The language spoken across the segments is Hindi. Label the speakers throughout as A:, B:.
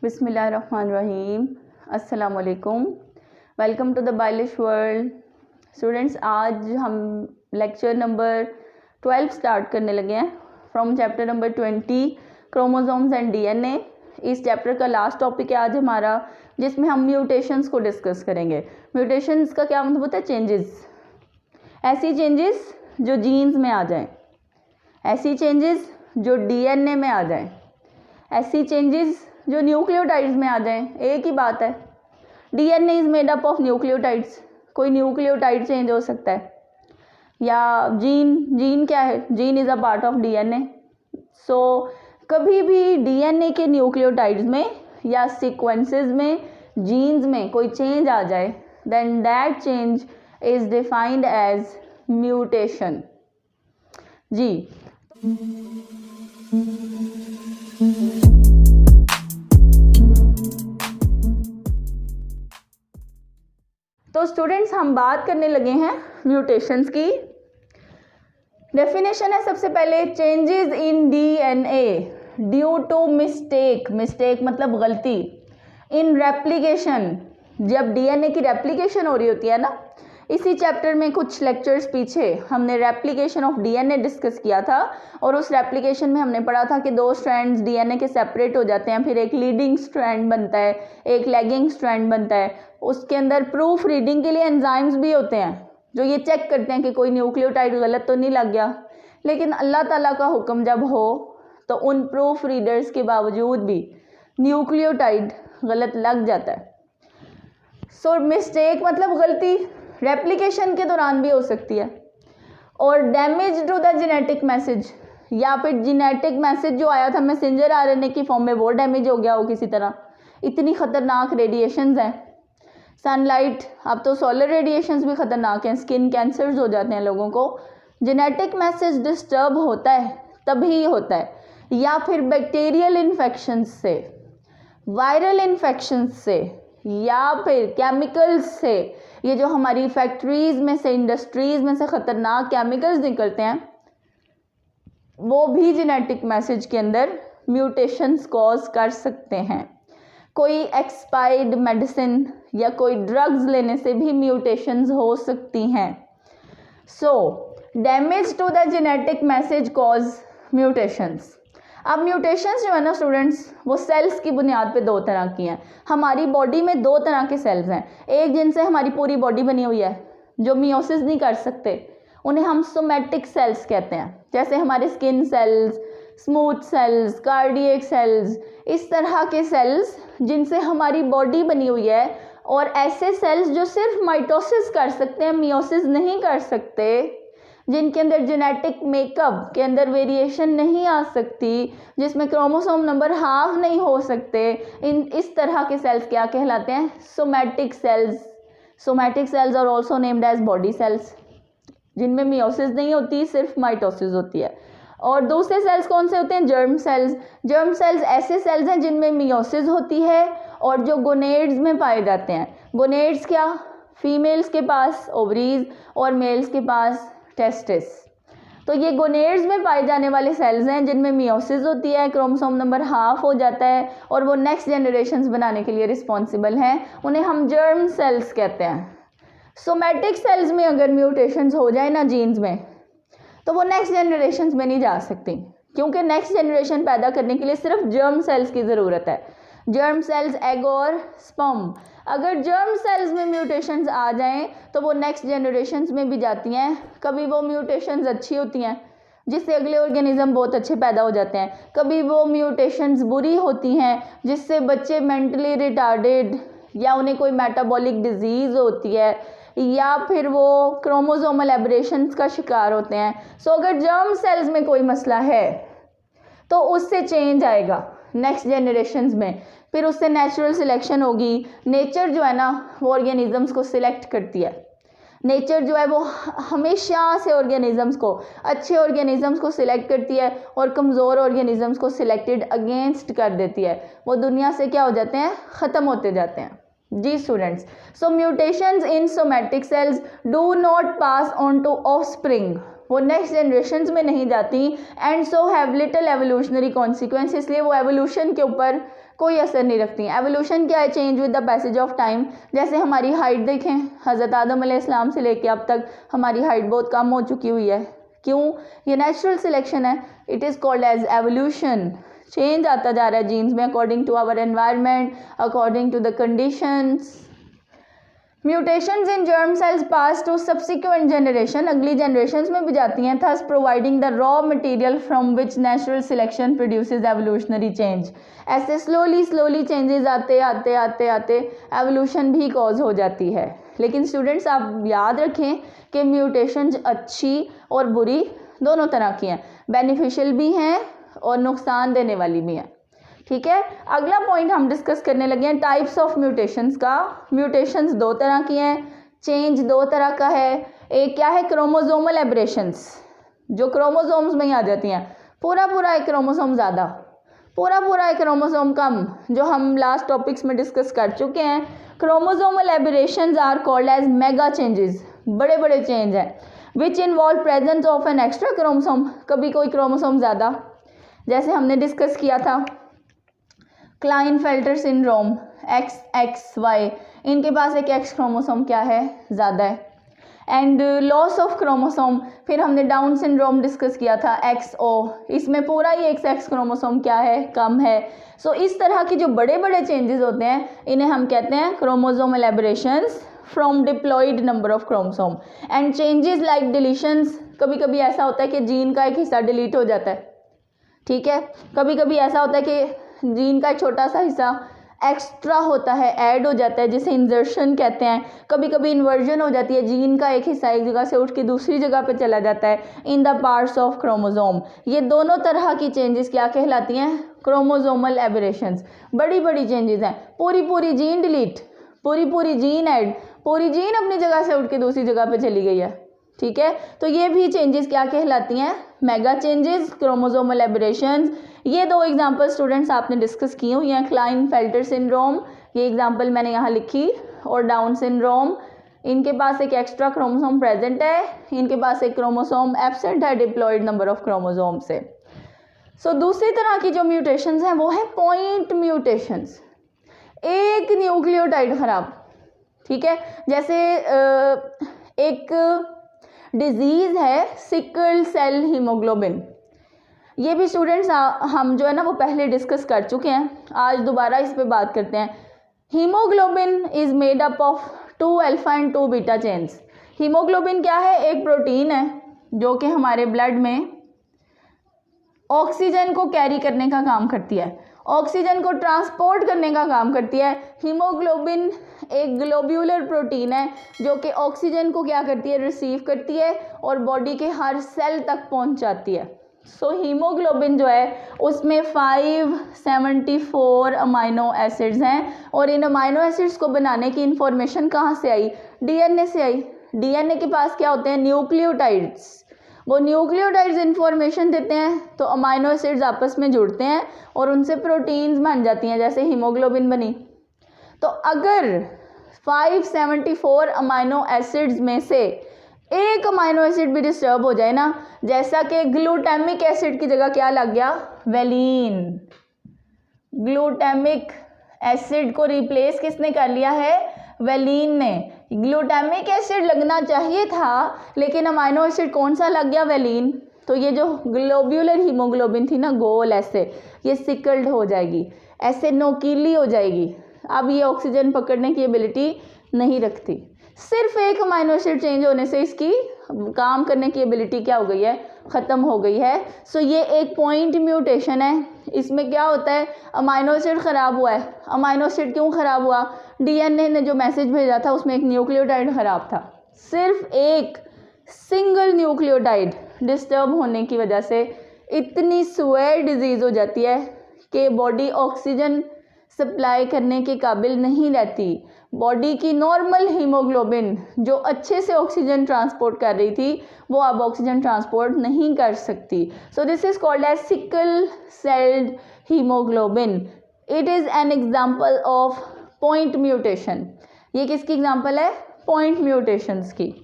A: बिस्मिल्लाहिर्रहमानिर्रहीम। अस्सलाम वालेकुम। Welcome to the bylish world. Students, आज हम लेक्चर नंबर 12 स्टार्ट करने लगे हैं from chapter number 20 chromosomes and DNA. इस चैप्टर का लास्ट टॉपिक है आज हमारा, जिसमें हम म्यूटेशंस को डिस्कस करेंगे। म्यूटेशंस का क्या मतलब होता है? चेंजेस, ऐसी चेंजेस जो जीन्स में आ जाएं, ऐसी चेंजेस जो डीएनए में आ जाएं, ऐसी चेंजेस जो न्यूक्लियोटाइड्स में आ जाएं। एक ही बात है, DNA is made up of nucleotides. कोई न्यूक्लियोटाइड चेंज हो सकता है, या जीन क्या है? Gene is a part of DNA. So कभी भी डीएनए के न्यूक्लियोटाइड्स में या सीक्वेंसेस में, जीन्स में कोई चेंज आ जाए, then that change is defined as mutation. जी, तो स्टूडेंट्स, हम बात करने लगे हैं म्यूटेशंस की। डेफिनेशन है सबसे पहले, changes in DNA due to mistake. Mistake मतलब गलती। इन रेप्लिकेशन, जब डीएनए की रेप्लिकेशन हो रही होती है ना, इसी चैप्टर में कुछ लेक्चर्स पीछे हमने रेप्लिकेशन ऑफ डीएनए डिस्कस किया था, और उस रेप्लिकेशन में हमने पढ़ा था कि दो स्ट्रैंड्स डीएनए के सेपरेट हो जाते हैं, फिर एक लीडिंग स्ट्रैंड बनता है, एक लैगिंग स्ट्रैंड बनता है। उसके अंदर प्रूफ रीडिंग के लिए एंजाइम्स भी होते हैं जो ये चेक करते हैं कि कोई न्यूक्लियोटाइड गलत तो नहीं लग गया। लेकिन अल्लाह ताला का हुक्म जब हो तो उन प्रूफ रीडर्स के बावजूद भी न्यूक्लियोटाइड गलत लग जाता है। सो मिस्टेक मतलब गलती रेप्लिकेशन के दौरान भी हो सकती है। और damage to the genetic message, या फिर जेनेटिक मैसेज जो आया था मैसेंजर आरएनए की फॉर्म में, वो डैमेज हो गया हो किसी तरह। इतनी खतरनाक रेडिएशंस हैं, सनलाइट, अब तो सोलर रेडिएशंस भी खतरनाक हैं, स्किन कैंसर्स हो जाते हैं लोगों को। जेनेटिक मैसेज डिस्टर्ब होता है तभी होता है, या फिर बैक्टीरियल इन्फेक्शंस से, वायरल इन्फेक्शंस से, या फिर केमिकल्स से। ये जो हमारी फैक्ट्रीज में से, इंडस्ट्रीज में से खतरनाक केमिकल्स निकलते हैं, वो भी जेनेटिक मैसेज के अंदर म्यूटेशंस कॉज कर सकते हैं। कोई एक्सपायर्ड मेडिसिन या कोई ड्रग्स लेने से भी म्यूटेशंस हो सकती हैं। So damage to the genetic message cause mutations. अब म्यूटेशंस जो है ना स्टूडेंट्स, वो सेल्स की बुनियाद पे दो तरह की हैं। हमारी बॉडी में दो तरह के सेल्स हैं, एक जिनसे हमारी पूरी बॉडी बनी हुई है, जो मियोसिस नहीं कर सकते, उन्हें हम सोमैटिक सेल्स कहते हैं। जैसे हमारे skin cells, smooth cells, cardiac cells, इस तरह के सेल्स जिनसे हमारी बॉडी बनी हुई है। और ऐसे सेल्स जो सिर्फ माइटोसिस कर सकते हैं, मियोसिस नहीं कर सकते, जिनके अंदर जेनेटिक मेकअप के अंदर वेरिएशन नहीं आ सकती, जिसमें क्रोमोसोम नंबर हाफ नहीं हो सकते, इस तरह के सेल्स क्या कहलाते हैं? Somatic cells. Somatic cells are also named as body cells, जिनमें मियोसिस नहीं होती, सिर्फ माइटोसिस होती है। और दूसरे सेल्स कौन से होते हैं? Germ cells. जर्म सेल्स ऐसे सेल्स हैं जिनमें मियोसिस होती है और जो गोनेड्स में पाए जाते हैं। गोनेड्स क्या? फीमेल्स के पास ओवरीज और मेल्स के पास टेस्टिस। तो ये गोनेड्स में पाए जाने वाले सेल्स हैं जिनमें मियोसिस होती है, क्रोमोसोम नंबर हाफ हो जाता है, और वो नेक्स्ट जनरेशंस बनाने के लिए रिस्पॉन्सिबल हैं। उन्हें हम जर्म सेल्स कहते हैं। सोमैटिक सेल्स में अगर म्यूटेशंस हो जाए ना जीन्स में, तो वो नेक्स्ट जनरेशंस में नहीं जा सकती, क्योंकि नेक्स्ट जनरेशन पैदा करने के लिए सिर्फ जर्म सेल्स की ज़रूरत है। जर्म सेल्स, एग और स्पर्म। अगर जर्म सेल्स में म्यूटेशंस आ जाएं तो वो नेक्स्ट जनरेशंस में भी जाती हैं। कभी वो म्यूटेशंस अच्छी होती हैं जिससे अगले ऑर्गेनिज्म बहुत अच्छे पैदा हो जाते हैं, कभी वो म्यूटेशंस बुरी होती हैं जिससे बच्चे मेंटली रिटार्डेड, या उन्हें कोई मेटाबॉलिक डिजीज़ होती है, या फिर वो क्रोमोसोमल एबरेशंस का शिकार होते हैं। सो अगर जर्म सेल्स में कोई मसला है तो उससे चेंज आएगा नेक्स्ट जनरेशंस में, फिर उससे नेचुरल सिलेक्शन होगी। नेचर जो है ना, वो ऑर्गेनिजम्स को सिलेक्ट करती है। नेचर जो है वो हमेशा से ऑर्गेनिजम्स को, अच्छे ऑर्गेनिजम्स को सिलेक्ट करती है और कमज़ोर ऑर्गेनिजम्स को सिलेक्टेड अगेंस्ट कर देती है। वो दुनिया से क्या हो जाते हैं? ख़त्म होते जाते हैं। जी students, so mutations in somatic cells do not pass on to offspring. वो नेक्स्ट जनरेशन्स में नहीं जाती, and so have little evolutionary consequence, इसलिए वो एवोल्यूशन के ऊपर कोई असर नहीं रखती हैं। एवोल्यूशन क्या है? Change with the passage of time. जैसे हमारी हाइट देखें, हज़रत आदम अलैहिस्सलाम से लेके अब तक हमारी हाइट बहुत कम हो चुकी हुई है। क्यों? ये नेचुरल सिलेक्शन है। It is called as evolution. Change आता जा रहा है जीन्स में according to our environment, according to the conditions. Mutations in germ cells pass to subsequent generation, अगली जनरेशन्स में भी जाती हैं, thus providing the raw material from which natural selection produces evolutionary change. ऐसे स्लोली चेंजेस आते आते आते आते एवोल्यूशन भी कॉज हो जाती है। लेकिन स्टूडेंट्स आप याद रखें कि म्यूटेशंस अच्छी और बुरी दोनों तरह की हैं, बेनिफिशियल भी हैं और नुकसान देने वाली भी हैं। ठीक है, अगला पॉइंट हम डिस्कस करने लगे हैं टाइप्स ऑफ म्यूटेशंस का। म्यूटेशंस दो तरह की हैं, चेंज दो तरह का है। एक क्या है? क्रोमोसोमल एब्रेशंस, जो क्रोमोसोम्स में ही आ जाती हैं। पूरा एक क्रोमोसोम ज़्यादा, पूरा एक क्रोमोसोम कम, जो हम लास्ट टॉपिक्स में डिस्कस कर चुके हैं। Chromosomal aberrations are called as mega changes, बड़े चेंज हैं, which involve presence of an extra chromosome, कभी कोई क्रोमोसोम ज़्यादा, जैसे हमने डिस्कस किया था क्लाइनफेल्टर सिंड्रोम, XXY, इनके पास एक एक्स क्रोमोसोम क्या है? ज़्यादा है। एंड लॉस ऑफ क्रोमोसोम, फिर हमने डाउन सिंड्रोम डिस्कस किया था XO, इसमें पूरा ही एक सेक्स क्रोमोसोम क्या है? कम है। सो इस तरह की जो बड़े चेंजेस होते हैं इन्हें हम कहते हैं chromosomal aberrations from diploid number of chromosome. And changes like deletions, कभी कभी ऐसा होता है कि जीन का एक हिस्सा डिलीट हो जाता है। ठीक है, कभी कभी ऐसा होता है कि जीन का छोटा सा हिस्सा एक्स्ट्रा होता है, ऐड हो जाता है, जिसे इंजर्शन कहते हैं। कभी कभी इन्वर्जन हो जाती है, जीन का एक हिस्सा एक जगह से उठ के दूसरी जगह पे चला जाता है in the parts of chromosome. ये दोनों तरह की चेंजेस क्या कहलाती हैं? Chromosomal aberrations. बड़ी चेंजेस हैं, पूरी जीन डिलीट, पूरी जीन ऐड, पूरी जीन अपनी जगह से उठ के दूसरी जगह पे चली गई है। ठीक है, तो ये भी चेंजेस क्या कहलाती हैं? Mega changes, chromosomal aberrations. ये दो एग्जांपल स्टूडेंट्स आपने डिस्कस किए हुई हैं, क्लाइनफेल्टर सिंड्रोम, ये एग्जांपल मैंने यहाँ लिखी, और डाउन सिंड्रोम। इनके पास एक एक्स्ट्रा क्रोमोसोम प्रेजेंट है, इनके पास एक क्रोमोसोम एब्सेंट है डिप्लॉयड नंबर ऑफ क्रोमोसोम से। सो दूसरी तरह की जो म्यूटेशंस हैं वो है पॉइंट म्यूटेशंस, एक न्यूक्लियोटाइड खराब। ठीक है, जैसे एक डिजीज़ है सिकल सेल हीमोग्लोबिन, ये भी स्टूडेंट्स हम जो है ना वो पहले डिस्कस कर चुके हैं, आज दोबारा इस पे बात करते हैं। Haemoglobin is made up of 2 alpha and 2 beta chains. Haemoglobin क्या है? एक प्रोटीन है जो कि हमारे ब्लड में ऑक्सीजन को कैरी करने का काम करती है, ऑक्सीजन को ट्रांसपोर्ट करने का काम करती है। हीमोग्लोबिन एक ग्लोब्यूलर प्रोटीन है जो कि ऑक्सीजन को क्या करती है? रिसीव करती है और बॉडी के हर सेल तक पहुंचाती है। सो हीमोग्लोबिन जो है उसमें 574 अमाइनो एसिड्स हैं, और इन अमाइनो एसिड्स को बनाने की इंफॉर्मेशन कहाँ से आई? डीएनए से आई। डीएनए के पास क्या होते हैं? न्यूक्लियोटाइड्स। वो न्यूक्लियोटाइड्स इंफॉर्मेशन देते हैं, तो अमाइनो एसिड्स आपस में जुड़ते हैं और उनसे प्रोटीन्स बन जाती हैं, जैसे हीमोग्लोबिन बनी। तो अगर 574 अमाइनो एसिड्स में से एक अमाइनो एसिड भी डिस्टर्ब हो जाए ना, जैसा कि ग्लूटामिक एसिड की जगह क्या लग गया? वेलिन। ग्लूटामिक एसिड को रिप्लेस किसने कर लिया है? वेलिन ने। ग्लूटामिक एसिड लगना चाहिए था, लेकिन अमाइनो एसिड कौन सा लग गया? वेलिन। तो ये जो ग्लोब्यूलर हीमोग्लोबिन थी ना, गोल ऐसे, ये सिकल्ड हो जाएगी, ऐसे नोकीली हो जाएगी। अब ये ऑक्सीजन पकड़ने की एबिलिटी नहीं रखती। सिर्फ एक अमाइनो एसिड चेंज होने से इसकी काम करने की एबिलिटी क्या हो गई है? ख़त्म हो गई है। सो ये एक पॉइंट म्यूटेशन है। इसमें क्या होता है? अमाइनो एसिड ख़राब हुआ है। अमाइनो एसिड क्यों ख़राब हुआ? डीएनए ने जो मैसेज भेजा था उसमें एक न्यूक्लियोटाइड ख़राब था। सिर्फ एक सिंगल न्यूक्लियोटाइड डिस्टर्ब होने की वजह से इतनी सुअर डिजीज़ हो जाती है कि बॉडी ऑक्सीजन सप्लाई करने के काबिल नहीं रहती। बॉडी की नॉर्मल हीमोग्लोबिन जो अच्छे से ऑक्सीजन ट्रांसपोर्ट कर रही थी, वो अब ऑक्सीजन ट्रांसपोर्ट नहीं कर सकती। So this is called as sickle celled haemoglobin. It is an example of point mutation. ये किसकी एग्जाम्पल है? पॉइंट म्यूटेशंस की।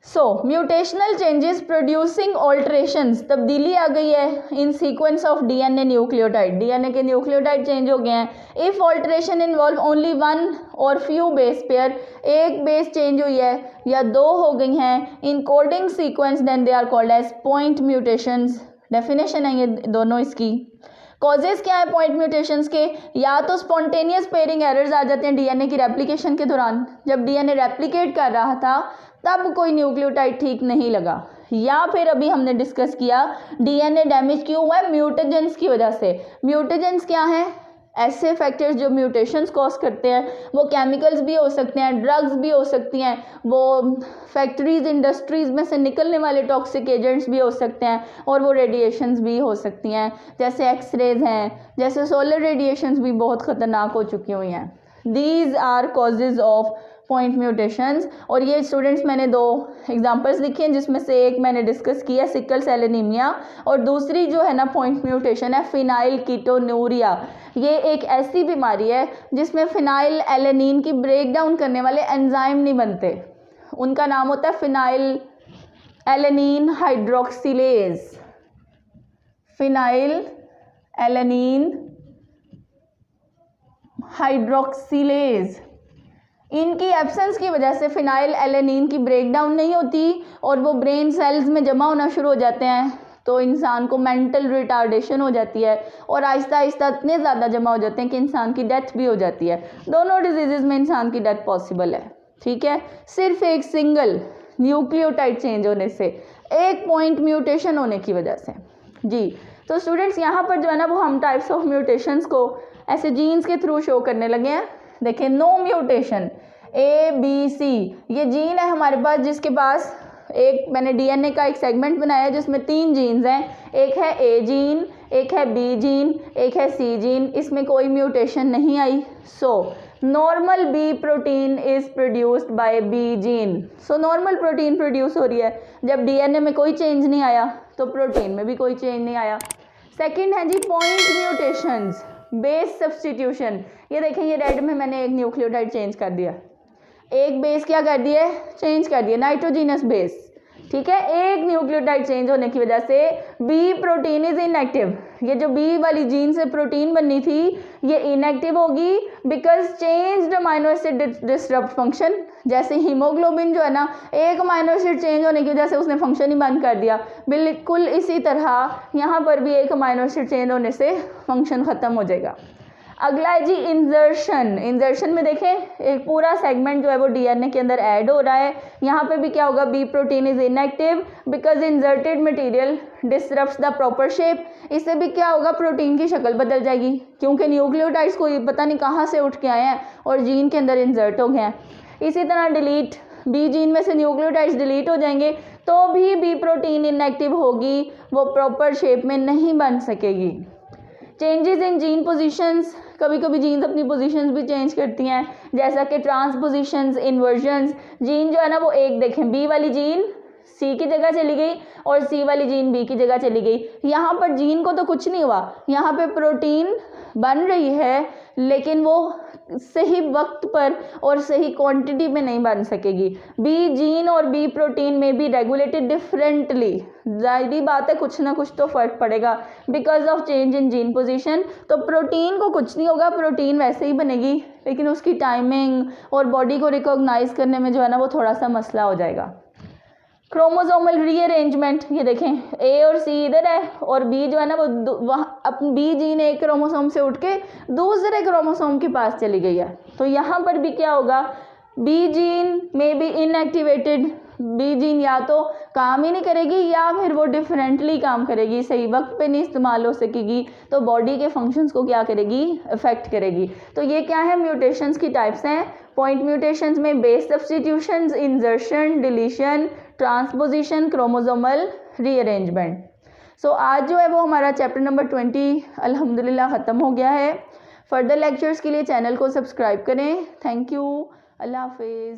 A: So mutational changes producing alterations, तब्दीली आ गई है in sequence of DNA nucleotide, DNA के न्यूक्लियोटाइड चेंज हो गए हैं। If alteration involve only one और फ्यू बेस पेयर, एक बेस चेंज हुई है या दो हो गई हैं in coding sequence, then they are called as point mutations. Definition है ये दोनों इसकी। कॉजेज क्या है पॉइंट म्यूटेशंस के, या तो स्पॉन्टेनियस पेयरिंग एरर्स आ जाते हैं डीएनए की रेप्लिकेशन के दौरान, जब डीएनए रेप्लिकेट कर रहा था तब कोई न्यूक्लियोटाइड ठीक नहीं लगा, या फिर अभी हमने डिस्कस किया डीएनए डैमेज क्यों हुआ है, म्यूटेजेंस की वजह से। म्यूटेजेंस क्या है, ऐसे फैक्टर्स जो म्यूटेशंस कॉज करते हैं, वो केमिकल्स भी हो सकते हैं, ड्रग्स भी हो सकती हैं, वो फैक्ट्रीज इंडस्ट्रीज़ में से निकलने वाले टॉक्सिक एजेंट्स भी हो सकते हैं, और वो रेडिएशंस भी हो सकती हैं, जैसे एक्सरेज हैं, जैसे सोलर रेडिएशंस भी बहुत ख़तरनाक हो चुकी हुई हैं। These are causes of point mutations. और ये स्टूडेंट्स मैंने दो एग्जांपल्स लिखे हैं, जिसमें से एक मैंने डिस्कस किया सिकल सेल एनीमिया, और दूसरी जो है ना पॉइंट म्यूटेशन है फिनाइल कीटोन्यूरिया। ये एक ऐसी बीमारी है जिसमें फिनाइल एलेनिन की ब्रेक डाउन करने वाले एंजाइम नहीं बनते, उनका नाम होता है phenyl alanine hydroxylase, phenyl alanine hydroxylase. इनकी एब्सेंस की वजह से फिनाइल एलेनिन की ब्रेकडाउन नहीं होती और वो ब्रेन सेल्स में जमा होना शुरू हो जाते हैं, तो इंसान को मेंटल रिटार्डेशन हो जाती है और आहिस्ता आहिस्ता इतने ज़्यादा जमा हो जाते हैं कि इंसान की डेथ भी हो जाती है। दोनों डिजीज़ में इंसान की डेथ पॉसिबल है, ठीक है, सिर्फ एक सिंगल न्यूक्लियोटाइड चेंज होने से, एक पॉइंट म्यूटेशन होने की वजह से। जी तो स्टूडेंट्स यहाँ पर जो है ना वो हम टाइप्स ऑफ म्यूटेशंस को ऐसे जीन्स के थ्रू शो करने लगे हैं। देखिए नो म्यूटेशन ABC, ये जीन है हमारे पास जिसके पास एक मैंने डीएनए का एक सेगमेंट बनाया है जिसमें 3 जीन्स हैं, एक है A जीन, एक है B जीन, एक है C जीन, इसमें कोई म्यूटेशन नहीं आई। सो normal B protein is produced by B gene. So normal protein produce हो रही है, जब डीएनए में कोई चेंज नहीं आया तो प्रोटीन में भी कोई चेंज नहीं आया। सेकेंड है जी पॉइंट म्यूटेशंस, बेस सब्सटीट्यूशन। ये देखें ये रेड में मैंने एक न्यूक्लियोटाइड चेंज कर दिया, एक बेस क्या कर दिए, चेंज कर दिया, नाइट्रोजीनस बेस, ठीक है। एक न्यूक्लियोटाइड चेंज होने की वजह से बी प्रोटीन इज इनएक्टिव, ये जो बी वाली जीन से प्रोटीन बननी थी ये इनएक्टिव होगी because changed amino acid disrupt function. जैसे हीमोग्लोबिन जो है ना, एक अमाइनो एसिड चेंज होने की वजह से उसने फंक्शन ही बंद कर दिया, बिल्कुल इसी तरह यहाँ पर भी एक अमाइनो एसिड चेंज होने से फंक्शन ख़त्म हो जाएगा। अगला है जी इंजर्शन। इंजर्शन में देखें एक पूरा सेगमेंट जो है वो डीएनए के अंदर ऐड हो रहा है, यहाँ पे भी क्या होगा, B protein is inactive because inserted material disrupts the proper shape. इससे भी क्या होगा, प्रोटीन की शक्ल बदल जाएगी क्योंकि न्यूक्लियोटाइड्स को पता नहीं कहाँ से उठ के आए हैं और जीन के अंदर इंजर्ट हो गए हैं। इसी तरह डिलीट, बी जीन में से न्यूक्लियोटाइड्स डिलीट हो जाएंगे तो भी बी प्रोटीन इनएक्टिव होगी, वो प्रॉपर शेप में नहीं बन सकेगी। चेंजेस इन जीन पोजीशंस, कभी कभी जीन्स अपनी पोजीशंस भी चेंज करती हैं, जैसा कि ट्रांसपोजिशंस, इन्वर्जन्स। जीन जो है ना वो एक देखें, बी वाली जीन सी की जगह चली गई और सी वाली जीन बी की जगह चली गई। यहाँ पर जीन को तो कुछ नहीं हुआ, यहाँ पे प्रोटीन बन रही है लेकिन वो सही वक्त पर और सही क्वांटिटी में नहीं बन सकेगी। बी जीन और बी प्रोटीन में भी रेगुलेटेड डिफरेंटली, जाहिर बात है कुछ ना कुछ तो फर्क पड़ेगा because of change in gene position. तो प्रोटीन को कुछ नहीं होगा, प्रोटीन वैसे ही बनेगी लेकिन उसकी टाइमिंग और बॉडी को रिकॉग्नाइज करने में जो है ना वो थोड़ा सा मसला हो जाएगा। क्रोमोसोमल रीअरेंजमेंट, ये देखें ए और सी इधर है और बी जो है ना वो वहाँ अपनी बी जीन एक क्रोमोसोम से उठ के दूसरे क्रोमोसोम के पास चली गई है, तो यहाँ पर भी क्या होगा, बी जीन में भी इनएक्टिवेटेड, बी जीन या तो काम ही नहीं करेगी या फिर वो डिफरेंटली काम करेगी, सही वक्त पे नहीं इस्तेमाल हो सकेगी, तो बॉडी के फंक्शंस को क्या करेगी, अफेक्ट करेगी। तो ये क्या है, म्यूटेशंस की टाइप्स हैं। पॉइंट म्यूटेशंस में base substitutions, insertion, deletion, transposition, chromosomal rearrangement. So आज जो है वो हमारा चैप्टर नंबर 20 अल्हम्दुलिल्लाह ख़त्म हो गया है। फर्दर लेक्चर्स के लिए चैनल को सब्सक्राइब करें। थैंक यू, अल्लाह हाफिज़।